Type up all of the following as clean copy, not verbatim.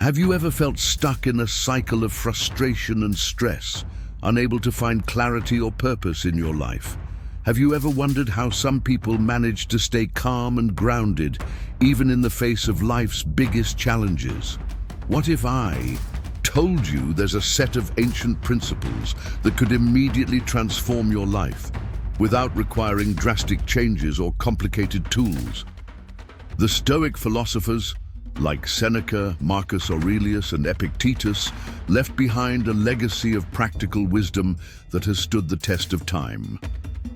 Have you ever felt stuck in a cycle of frustration and stress, unable to find clarity or purpose in your life? Have you ever wondered how some people manage to stay calm and grounded, even in the face of life's biggest challenges? What if I told you there's a set of ancient principles that could immediately transform your life, without requiring drastic changes or complicated tools? The Stoic philosophers, like Seneca, Marcus Aurelius, and Epictetus, left behind a legacy of practical wisdom that has stood the test of time.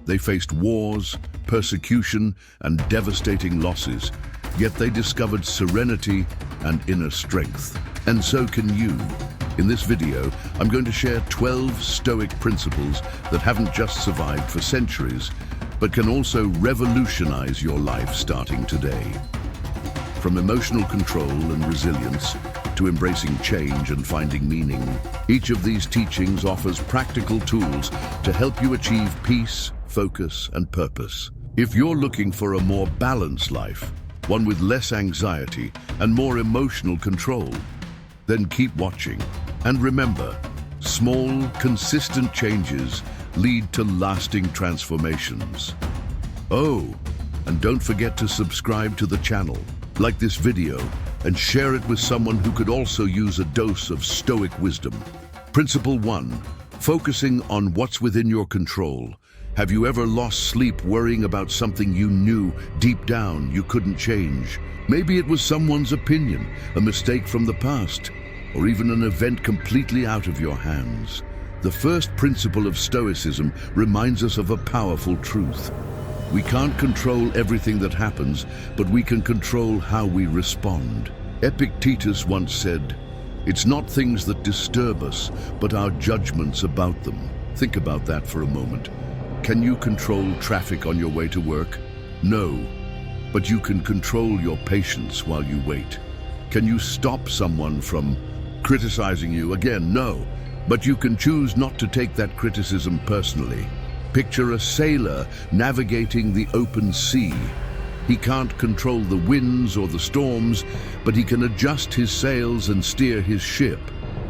They faced wars, persecution, and devastating losses, yet they discovered serenity and inner strength. And so can you. In this video, I'm going to share 12 Stoic principles that haven't just survived for centuries, but can also revolutionize your life starting today. From emotional control and resilience to embracing change and finding meaning, each of these teachings offers practical tools to help you achieve peace, focus, and purpose. If you're looking for a more balanced life, one with less anxiety and more emotional control, then keep watching. And remember, small, consistent changes lead to lasting transformations. Oh, and don't forget to subscribe to the channel, like this video, and share it with someone who could also use a dose of Stoic wisdom. Principle 1. Focusing on what's within your control. Have you ever lost sleep worrying about something you knew deep down you couldn't change? Maybe it was someone's opinion, a mistake from the past, or even an event completely out of your hands. The first principle of Stoicism reminds us of a powerful truth. We can't control everything that happens, but we can control how we respond. Epictetus once said, "It's not things that disturb us, but our judgments about them." Think about that for a moment. Can you control traffic on your way to work? No, but you can control your patience while you wait. Can you stop someone from criticizing you? Again, no, but you can choose not to take that criticism personally. Picture a sailor navigating the open sea. He can't control the winds or the storms, but he can adjust his sails and steer his ship.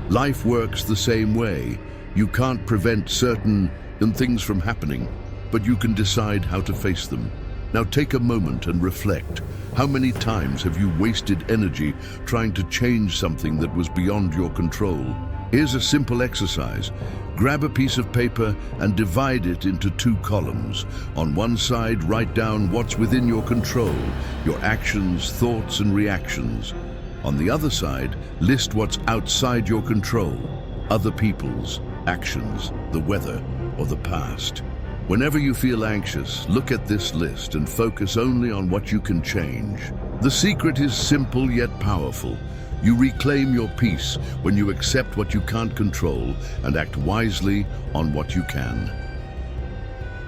Life works the same way. You can't prevent certain things from happening, but you can decide how to face them. Now take a moment and reflect. How many times have you wasted energy trying to change something that was beyond your control? Here's a simple exercise. Grab a piece of paper and divide it into 2 columns. On one side, write down what's within your control, your actions, thoughts, and reactions. On the other side, list what's outside your control, other people's actions, the weather, or the past. Whenever you feel anxious, look at this list and focus only on what you can change. The secret is simple yet powerful. You reclaim your peace when you accept what you can't control and act wisely on what you can.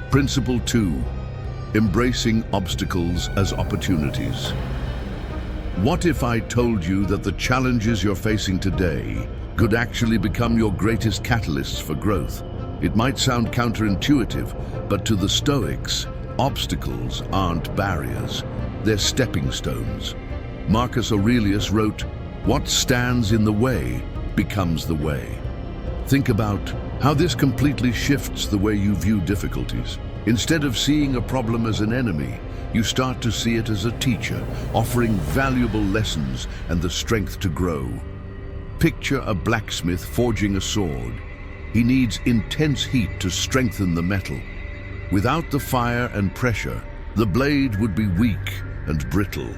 Principle 2. Embracing obstacles as opportunities. What if I told you that the challenges you're facing today could actually become your greatest catalysts for growth? It might sound counterintuitive, but to the Stoics, obstacles aren't barriers, they're stepping stones. Marcus Aurelius wrote, "What stands in the way becomes the way." Think about how this completely shifts the way you view difficulties. Instead of seeing a problem as an enemy, you start to see it as a teacher, offering valuable lessons and the strength to grow. Picture a blacksmith forging a sword. He needs intense heat to strengthen the metal. Without the fire and pressure, the blade would be weak and brittle.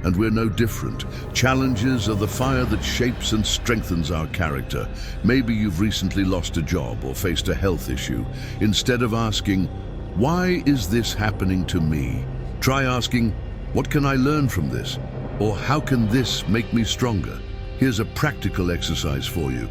And we're no different. Challenges are the fire that shapes and strengthens our character. Maybe you've recently lost a job or faced a health issue. Instead of asking, "Why is this happening to me?" try asking, "What can I learn from this?" Or "How can this make me stronger?" Here's a practical exercise for you.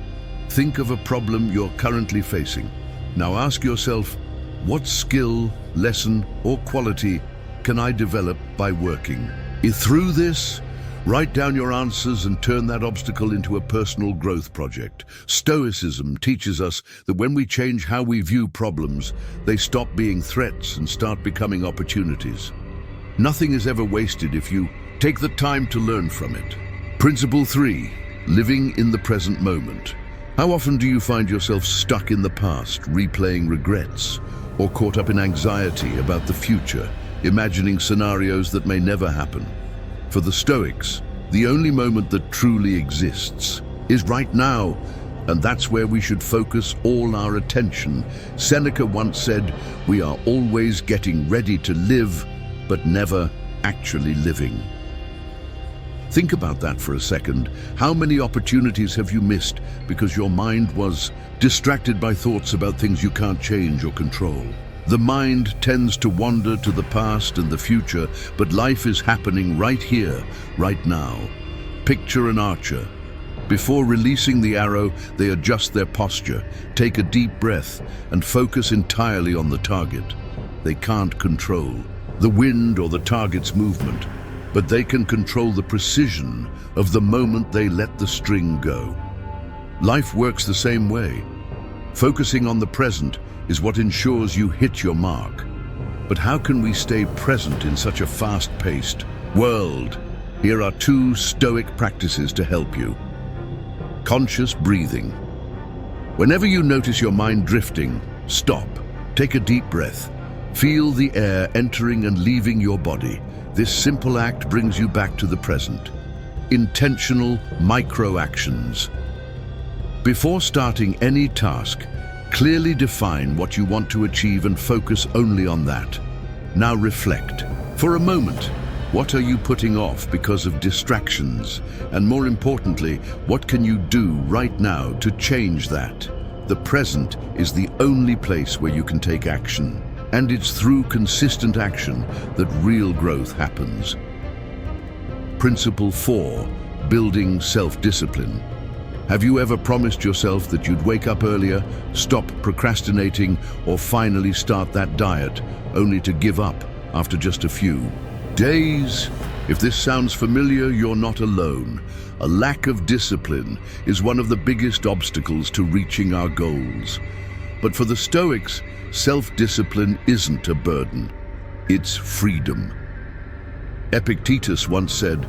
Think of a problem you're currently facing. Now ask yourself, what skill, lesson, or quality can I develop by working through this? Write down your answers and turn that obstacle into a personal growth project. Stoicism teaches us that when we change how we view problems, they stop being threats and start becoming opportunities. Nothing is ever wasted if you take the time to learn from it. Principle 3. living in the present moment. How often do you find yourself stuck in the past, replaying regrets, or caught up in anxiety about the future, imagining scenarios that may never happen? For the Stoics, the only moment that truly exists is right now, and that's where we should focus all our attention. Seneca once said, "We are always getting ready to live, but never actually living." Think about that for a second. How many opportunities have you missed because your mind was distracted by thoughts about things you can't change or control? The mind tends to wander to the past and the future, but life is happening right here, right now. Picture an archer. Before releasing the arrow, they adjust their posture, take a deep breath, and focus entirely on the target. They can't control the wind or the target's movement, but they can control the precision of the moment they let the string go. Life works the same way. Focusing on the present is what ensures you hit your mark. But how can we stay present in such a fast-paced world? Here are 2 Stoic practices to help you. Conscious breathing. Whenever you notice your mind drifting, stop. Take a deep breath. Feel the air entering and leaving your body. This simple act brings you back to the present. Intentional micro-actions. Before starting any task, clearly define what you want to achieve and focus only on that. Now reflect. For a moment, what are you putting off because of distractions? And more importantly, what can you do right now to change that? The present is the only place where you can take action. And it's through consistent action that real growth happens. Principle 4, building self-discipline. Have you ever promised yourself that you'd wake up earlier, stop procrastinating, or finally start that diet, only to give up after just a few days? If this sounds familiar, you're not alone. A lack of discipline is one of the biggest obstacles to reaching our goals. But for the Stoics, self-discipline isn't a burden, it's freedom. Epictetus once said,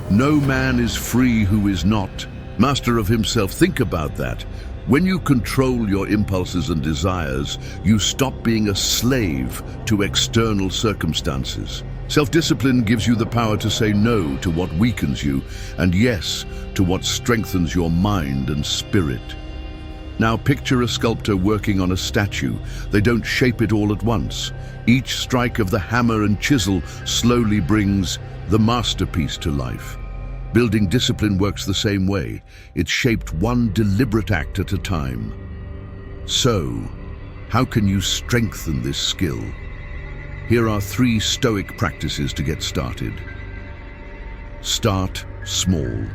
"No man is free who is not master of himself." Think about that. When you control your impulses and desires, you stop being a slave to external circumstances. Self-discipline gives you the power to say no to what weakens you and yes to what strengthens your mind and spirit. Now picture a sculptor working on a statue. They don't shape it all at once. Each strike of the hammer and chisel slowly brings the masterpiece to life. Building discipline works the same way. It's shaped one deliberate act at a time. So, how can you strengthen this skill? Here are 3 Stoic practices to get started. Start small.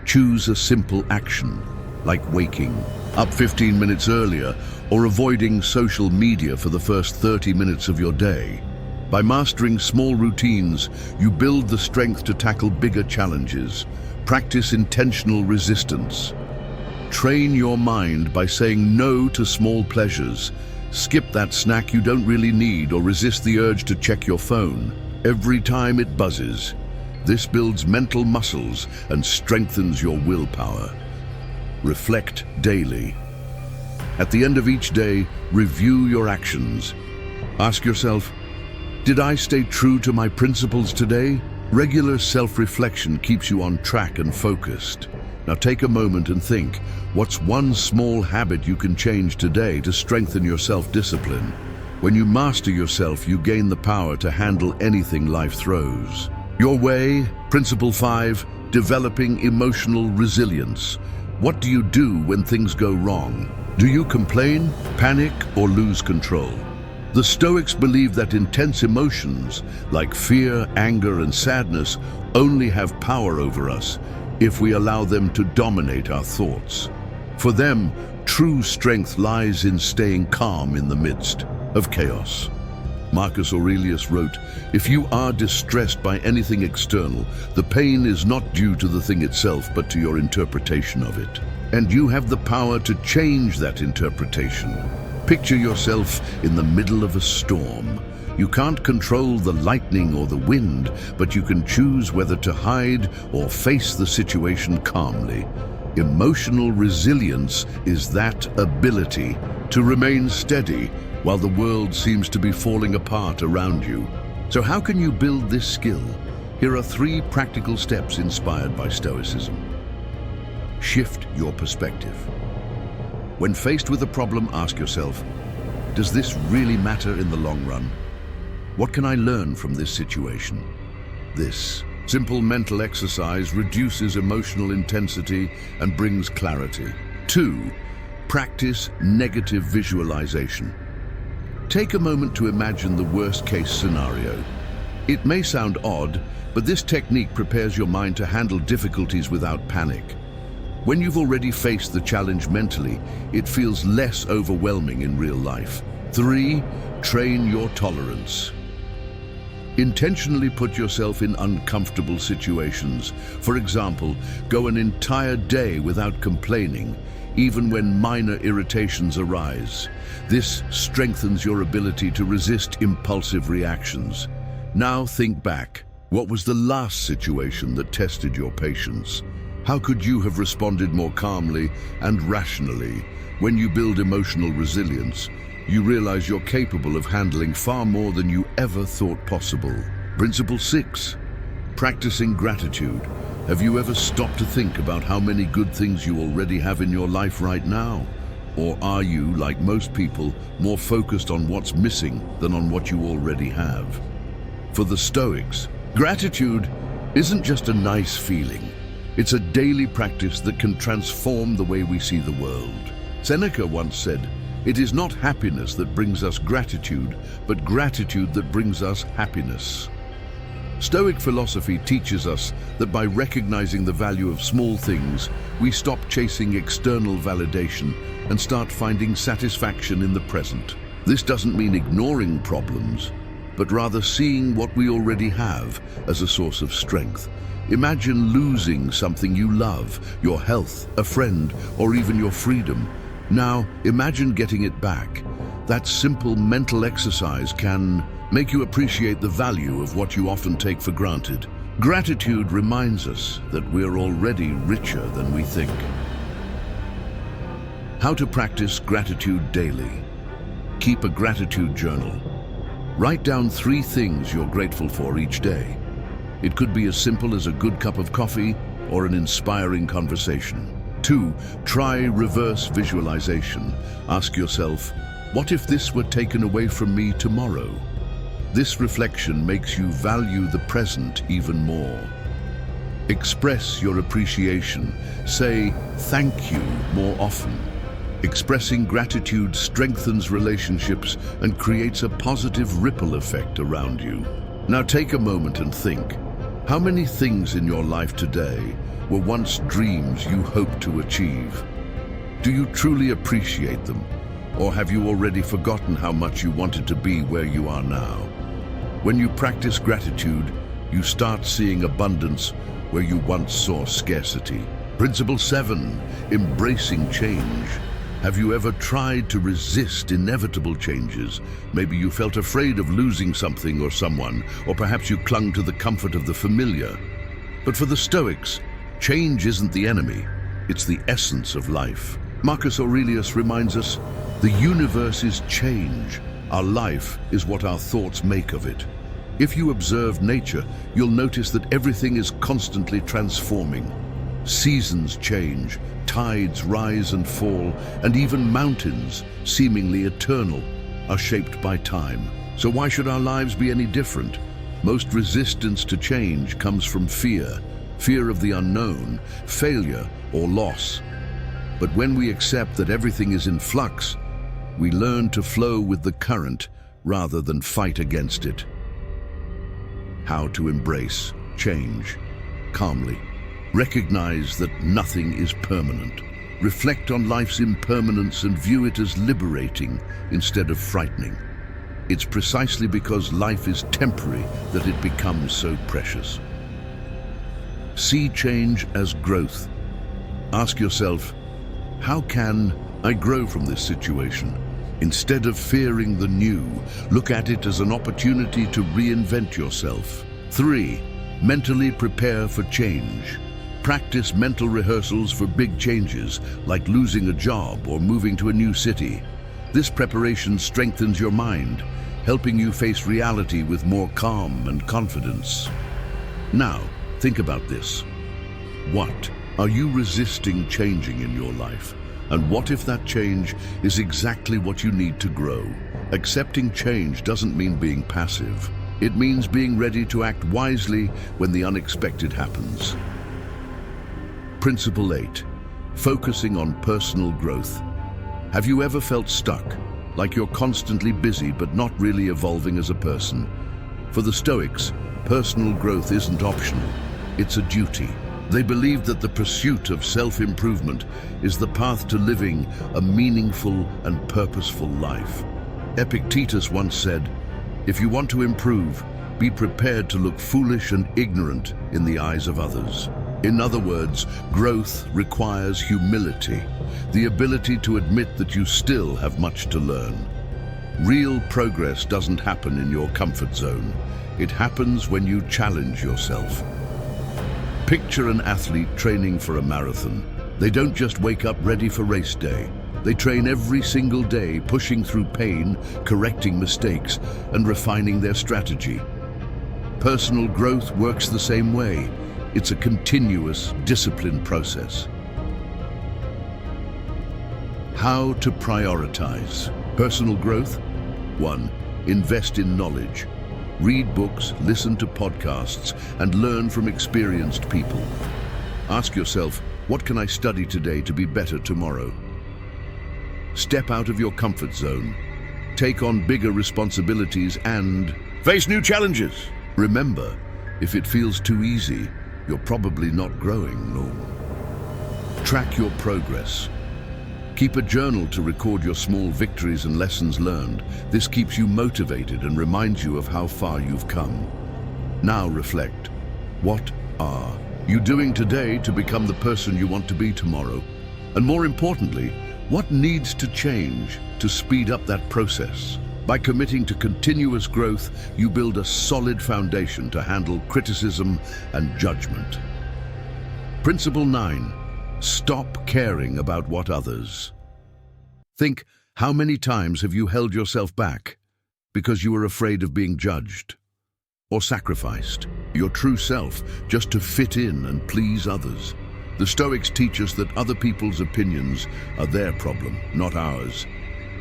Choose a simple action, like waking up 15 minutes earlier or avoiding social media for the first 30 minutes of your day. By mastering small routines, you build the strength to tackle bigger challenges. Practice intentional resistance. Train your mind by saying no to small pleasures. Skip that snack you don't really need or resist the urge to check your phone every time it buzzes. This builds mental muscles and strengthens your willpower. Reflect daily. At the end of each day, review your actions. Ask yourself, did I stay true to my principles today? Regular self-reflection keeps you on track and focused. Now take a moment and think, what's one small habit you can change today to strengthen your self-discipline? When you master yourself, you gain the power to handle anything life throws your way. Principle 5, developing emotional resilience. What do you do when things go wrong? Do you complain, panic, or lose control? The Stoics believe that intense emotions, like fear, anger, and sadness, only have power over us if we allow them to dominate our thoughts. For them, true strength lies in staying calm in the midst of chaos. Marcus Aurelius wrote, "If you are distressed by anything external, the pain is not due to the thing itself, but to your interpretation of it. And you have the power to change that interpretation." Picture yourself in the middle of a storm. You can't control the lightning or the wind, but you can choose whether to hide or face the situation calmly. Emotional resilience is that ability to remain steady while the world seems to be falling apart around you. So how can you build this skill? Here are 3 practical steps inspired by Stoicism. Shift your perspective. When faced with a problem, ask yourself, does this really matter in the long run? What can I learn from this situation? This simple mental exercise reduces emotional intensity and brings clarity. 2. Practice negative visualization. Take a moment to imagine the worst-case scenario. It may sound odd, but this technique prepares your mind to handle difficulties without panic. When you've already faced the challenge mentally, it feels less overwhelming in real life. 3. Train your tolerance. Intentionally put yourself in uncomfortable situations. For example, go an entire day without complaining, even when minor irritations arise. This strengthens your ability to resist impulsive reactions. Now think back. What was the last situation that tested your patience? How could you have responded more calmly and rationally? When you build emotional resilience, you realize you're capable of handling far more than you ever thought possible. Principle 6. Practicing gratitude. Have you ever stopped to think about how many good things you already have in your life right now? Or are you, like most people, more focused on what's missing than on what you already have? For the Stoics, gratitude isn't just a nice feeling. It's a daily practice that can transform the way we see the world. Seneca once said, "It is not happiness that brings us gratitude, but gratitude that brings us happiness." Stoic philosophy teaches us that by recognizing the value of small things, we stop chasing external validation and start finding satisfaction in the present. This doesn't mean ignoring problems, but rather seeing what we already have as a source of strength. Imagine losing something you love, your health, a friend, or even your freedom. Now, imagine getting it back. That simple mental exercise can make you appreciate the value of what you often take for granted. Gratitude reminds us that we're already richer than we think. How to practice gratitude daily. Keep a gratitude journal. Write down 3 things you're grateful for each day. It could be as simple as a good cup of coffee or an inspiring conversation. 2. Try reverse visualization. Ask yourself, what if this were taken away from me tomorrow? This reflection makes you value the present even more. Express your appreciation. Say thank you more often. Expressing gratitude strengthens relationships and creates a positive ripple effect around you. Now take a moment and think, how many things in your life today were once dreams you hoped to achieve? Do you truly appreciate them? Or have you already forgotten how much you wanted to be where you are now? When you practice gratitude, you start seeing abundance where you once saw scarcity. Principle 7. Embracing change. Have you ever tried to resist inevitable changes? Maybe you felt afraid of losing something or someone, or perhaps you clung to the comfort of the familiar. But for the Stoics, change isn't the enemy, it's the essence of life. Marcus Aurelius reminds us, the universe is change. Our life is what our thoughts make of it. If you observe nature, you'll notice that everything is constantly transforming. Seasons change, tides rise and fall, and even mountains, seemingly eternal, are shaped by time. So why should our lives be any different? Most resistance to change comes from fear. Fear of the unknown, failure, or loss. But when we accept that everything is in flux, we learn to flow with the current rather than fight against it. How to embrace change calmly. Recognize that nothing is permanent. Reflect on life's impermanence and view it as liberating instead of frightening. It's precisely because life is temporary that it becomes so precious. See change as growth. Ask yourself, how can I grow from this situation? Instead of fearing the new, look at it as an opportunity to reinvent yourself. 3. Mentally prepare for change. Practice mental rehearsals for big changes, like losing a job or moving to a new city. This preparation strengthens your mind, helping you face reality with more calm and confidence. Now, think about this. What are you resisting changing in your life? And what if that change is exactly what you need to grow? Accepting change doesn't mean being passive. It means being ready to act wisely when the unexpected happens. Principle 8. Focusing on personal growth. Have you ever felt stuck, like you're constantly busy but not really evolving as a person? For the Stoics, personal growth isn't optional, it's a duty. They believed that the pursuit of self-improvement is the path to living a meaningful and purposeful life. Epictetus once said, "If you want to improve, be prepared to look foolish and ignorant in the eyes of others." In other words, growth requires humility, the ability to admit that you still have much to learn. Real progress doesn't happen in your comfort zone. It happens when you challenge yourself. Picture an athlete training for a marathon. They don't just wake up ready for race day. They train every single day, pushing through pain, correcting mistakes, and refining their strategy. Personal growth works the same way. It's a continuous, disciplined process. How to prioritize personal growth? 1. Invest in knowledge. Read books, listen to podcasts, and learn from experienced people. Ask yourself, what can I study today to be better tomorrow? Step out of your comfort zone. Take on bigger responsibilities and face new challenges. Remember, if it feels too easy, you're probably not growing. No. Track your progress. Keep a journal to record your small victories and lessons learned. This keeps you motivated and reminds you of how far you've come. Now reflect. What are you doing today to become the person you want to be tomorrow? And more importantly, what needs to change to speed up that process? By committing to continuous growth, you build a solid foundation to handle criticism and judgment. Principle 9. Stop caring about what others. Think, how many times have you held yourself back because you were afraid of being judged? Or sacrificed your true self just to fit in and please others? The Stoics teach us that other people's opinions are their problem, not ours.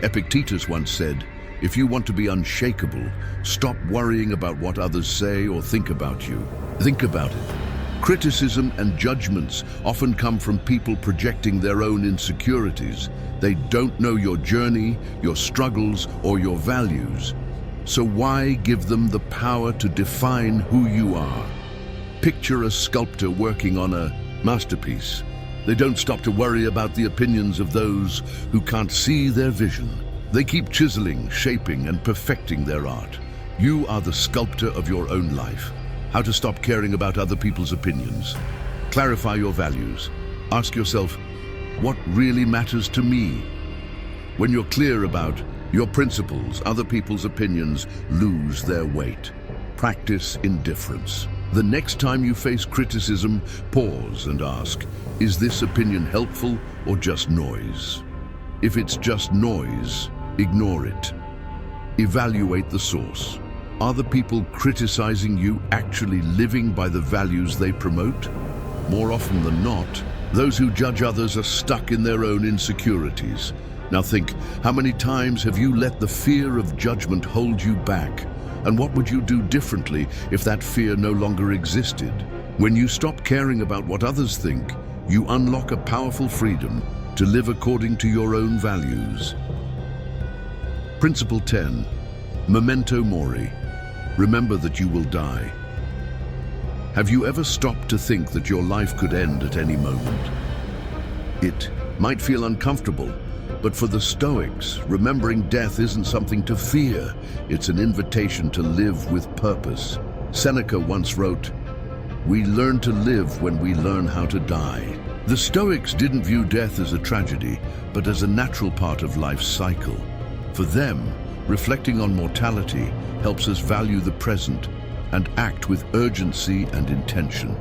Epictetus once said, "If you want to be unshakable, stop worrying about what others say or think about you. Think about it." Criticism and judgments often come from people projecting their own insecurities. They don't know your journey, your struggles, or your values. So why give them the power to define who you are? Picture a sculptor working on a masterpiece. They don't stop to worry about the opinions of those who can't see their vision. They keep chiseling, shaping, and perfecting their art. You are the sculptor of your own life. How to stop caring about other people's opinions. Clarify your values. Ask yourself, what really matters to me? When you're clear about your principles, other people's opinions lose their weight. Practice indifference. The next time you face criticism, pause and ask, is this opinion helpful or just noise? If it's just noise, ignore it. Evaluate the source. Are the people criticizing you actually living by the values they promote? More often than not, those who judge others are stuck in their own insecurities. Now think, how many times have you let the fear of judgment hold you back? And what would you do differently if that fear no longer existed? When you stop caring about what others think, you unlock a powerful freedom to live according to your own values. Principle 10. Memento mori. Remember that you will die. Have you ever stopped to think that your life could end at any moment? It might feel uncomfortable, but for the Stoics, remembering death isn't something to fear. It's an invitation to live with purpose. Seneca once wrote, "We learn to live when we learn how to die." The Stoics didn't view death as a tragedy, but as a natural part of life's cycle. For them, reflecting on mortality helps us value the present and act with urgency and intention.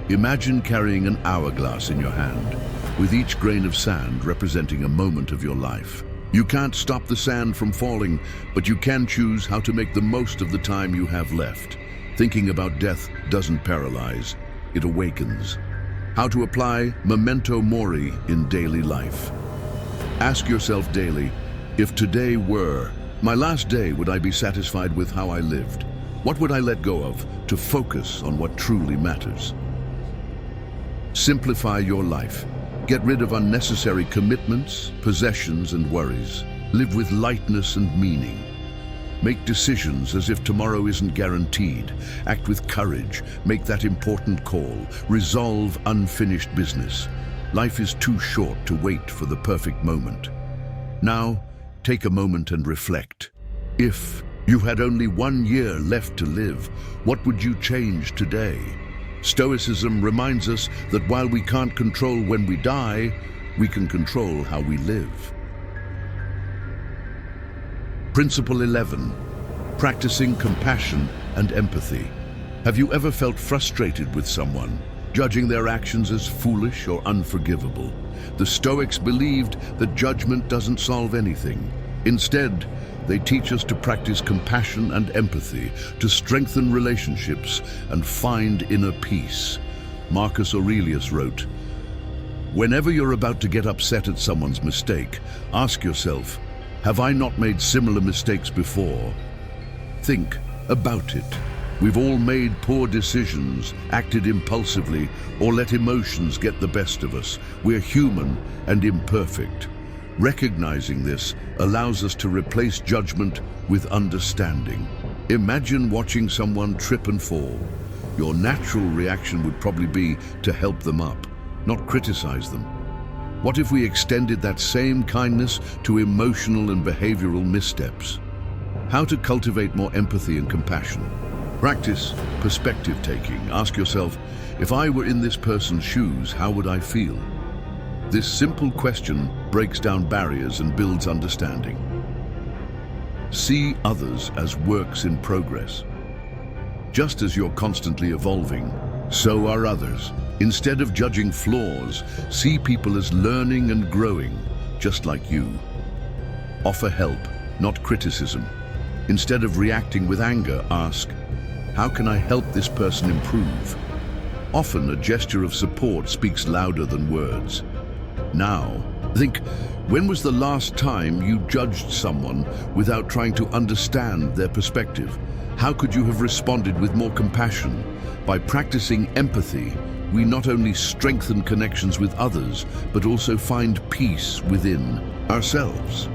Imagine carrying an hourglass in your hand, with each grain of sand representing a moment of your life. You can't stop the sand from falling, but you can choose how to make the most of the time you have left. Thinking about death doesn't paralyze, it awakens. How to apply memento mori in daily life. Ask yourself daily, if today were my last day, would I be satisfied with how I lived? What would I let go of to focus on what truly matters? Simplify your life. Get rid of unnecessary commitments, possessions, and worries. Live with lightness and meaning. Make decisions as if tomorrow isn't guaranteed. Act with courage. Make that important call. Resolve unfinished business. Life is too short to wait for the perfect moment. Now, take a moment and reflect. If you had only 1 year left to live, what would you change today? Stoicism reminds us that while we can't control when we die, we can control how we live. Principle 11. Practicing compassion and empathy. Have you ever felt frustrated with someone, judging their actions as foolish or unforgivable? The Stoics believed that judgment doesn't solve anything. Instead, they teach us to practice compassion and empathy, to strengthen relationships and find inner peace. Marcus Aurelius wrote, "Whenever you're about to get upset at someone's mistake, ask yourself, have I not made similar mistakes before?" Think about it. We've all made poor decisions, acted impulsively, or let emotions get the best of us. We're human and imperfect. Recognizing this allows us to replace judgment with understanding. Imagine watching someone trip and fall. Your natural reaction would probably be to help them up, not criticize them. What if we extended that same kindness to emotional and behavioral missteps? How to cultivate more empathy and compassion. Practice perspective taking. Ask yourself, if I were in this person's shoes, how would I feel? This simple question breaks down barriers and builds understanding. See others as works in progress. Just as you're constantly evolving, so are others. Instead of judging flaws, see people as learning and growing, just like you. Offer help, not criticism. Instead of reacting with anger, ask, how can I help this person improve? Often a gesture of support speaks louder than words. Now, think, when was the last time you judged someone without trying to understand their perspective? How could you have responded with more compassion? By practicing empathy, we not only strengthen connections with others, but also find peace within ourselves.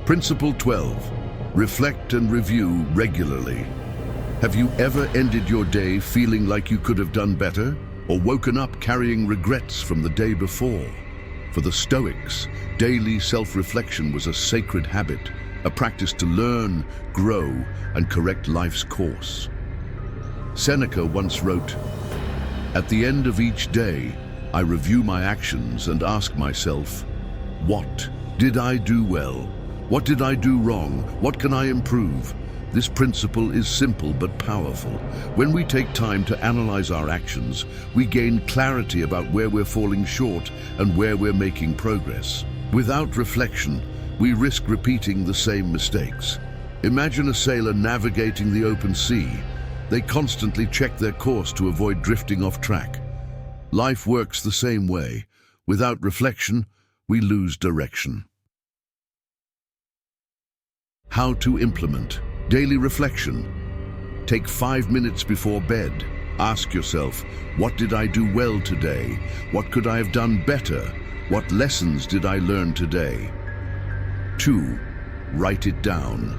Principle 12. Reflect and review regularly. Have you ever ended your day feeling like you could have done better? Or woken up carrying regrets from the day before? For the Stoics, daily self-reflection was a sacred habit, a practice to learn, grow, and correct life's course. Seneca once wrote, "At the end of each day, I review my actions and ask myself, what did I do well? What did I do wrong? What can I improve?" This principle is simple but powerful. When we take time to analyze our actions, we gain clarity about where we're falling short and where we're making progress. Without reflection, we risk repeating the same mistakes. Imagine a sailor navigating the open sea. They constantly check their course to avoid drifting off track. Life works the same way. Without reflection, we lose direction. How to implement daily reflection. Take 5 minutes before bed. Ask yourself, what did I do well today? What could I have done better? What lessons did I learn today? 2. Write it down.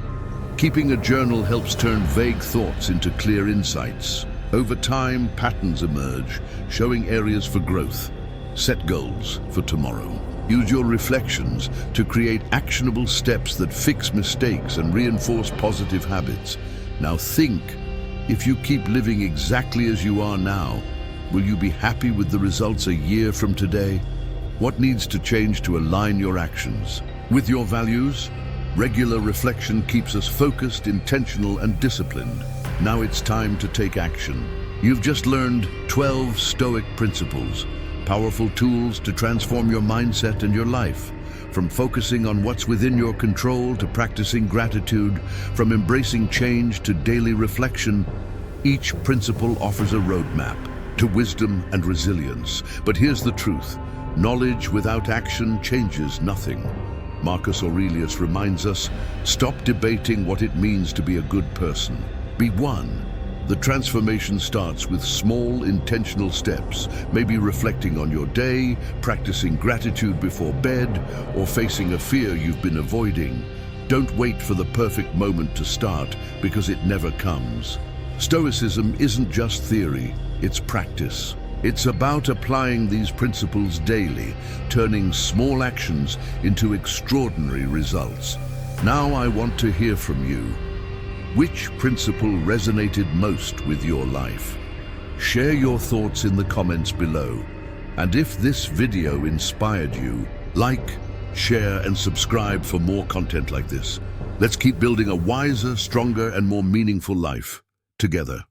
Keeping a journal helps turn vague thoughts into clear insights. Over time, patterns emerge, showing areas for growth. Set goals for tomorrow. Use your reflections to create actionable steps that fix mistakes and reinforce positive habits. Now think, if you keep living exactly as you are now, will you be happy with the results a year from today? What needs to change to align your actions with your values? Regular reflection keeps us focused, intentional, and disciplined. Now it's time to take action. You've just learned 12 Stoic principles, powerful tools to transform your mindset and your life. From focusing on what's within your control to practicing gratitude, from embracing change to daily reflection, each principle offers a roadmap to wisdom and resilience. But here's the truth: knowledge without action changes nothing. Marcus Aurelius reminds us, stop debating what it means to be a good person. Be one. The transformation starts with small, intentional steps, maybe reflecting on your day, practicing gratitude before bed, or facing a fear you've been avoiding. Don't wait for the perfect moment to start, because it never comes. Stoicism isn't just theory, it's practice. It's about applying these principles daily, turning small actions into extraordinary results. Now I want to hear from you. Which principle resonated most with your life? Share your thoughts in the comments below. And if this video inspired you, like, share, and subscribe for more content like this. Let's keep building a wiser, stronger, and more meaningful life together.